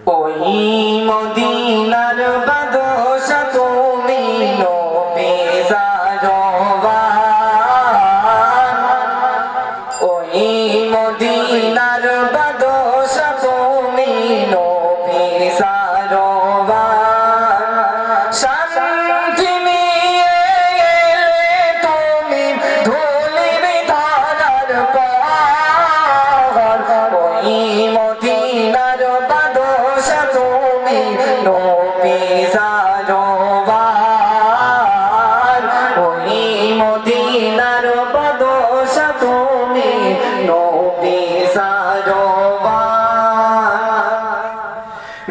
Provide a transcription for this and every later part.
ওই মদিনার বাদশা তুমি নবী জারওয়ান, ওই মদিনার বাদশা তুমি নবী জারওয়ান। শান্তি নিয়ে এলে তুমি ধুলির ধারার পাহাড়, ওই মদিনার বাদশা তুমি নবী জারওয়ান, ওই মদিনার বাদশা তুমি নবী জারওয়ান।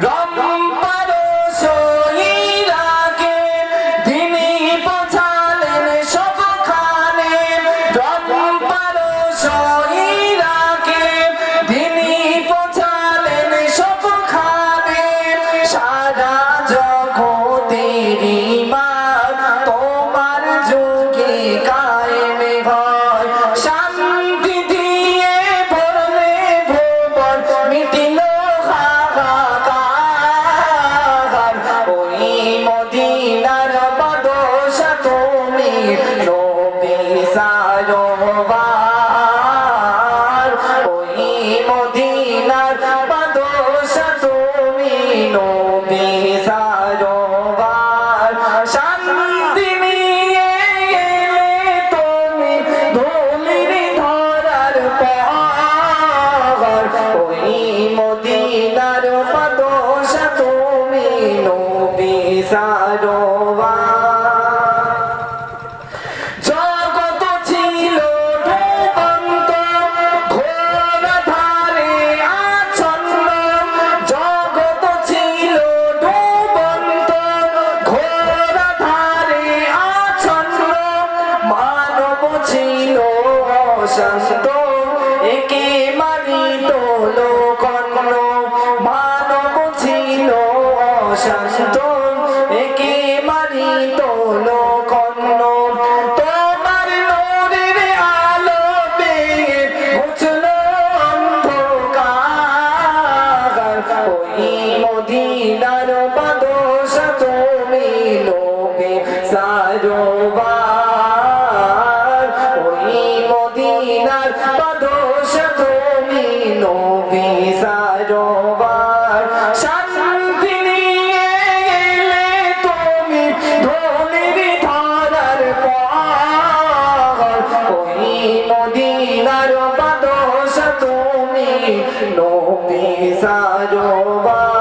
রম্পার সহিরাকে তিনি পৌঁছালেন সবখানে, রম্পার সহিরাকে তিনি পৌঁছালেন সবখানে। সারা জগতের ঈমান তোমার যুগে কায়েমে হয়, শান্তি দিয়ে ভরলে ভুবন মিটিল হাহাকার। ওই মদিনার বাদশা তুমি নবী জারওয়ান, ওই মদিনার বাদশা তুমি নবী জারওয়ান। শান্তি নিয়ে এলে তুমি ধুলির ধরার পাহাড়, ওই মদিনার বাদশা তুমি নবী জারওয়ান। জগৎ ছিল ডুবন্ত ঘোর ধারে আচ্ছন্ন, জগৎ ছিল ডুবন্ত ঘোর ধারে আচ্ছন্ন। মানব ছিল অশান্ত একে মানিত লোকন্ন, মানব ছিল অশান্ত একে মানিত লোকন্ন। তোমার নূরের আলো পেয়ে ঘুচল অন্ধকার, ওই মদিনার বাদশা তুমি নবী জারওয়ান, ওই মদিনার বাদশা তুমি নবী জারওয়ান। শান্তি নিয়ে এলে তুমি ধুলির ধারার পাহাড়, ওই মদিনার বাদশা তুমি নবী জারওয়ান।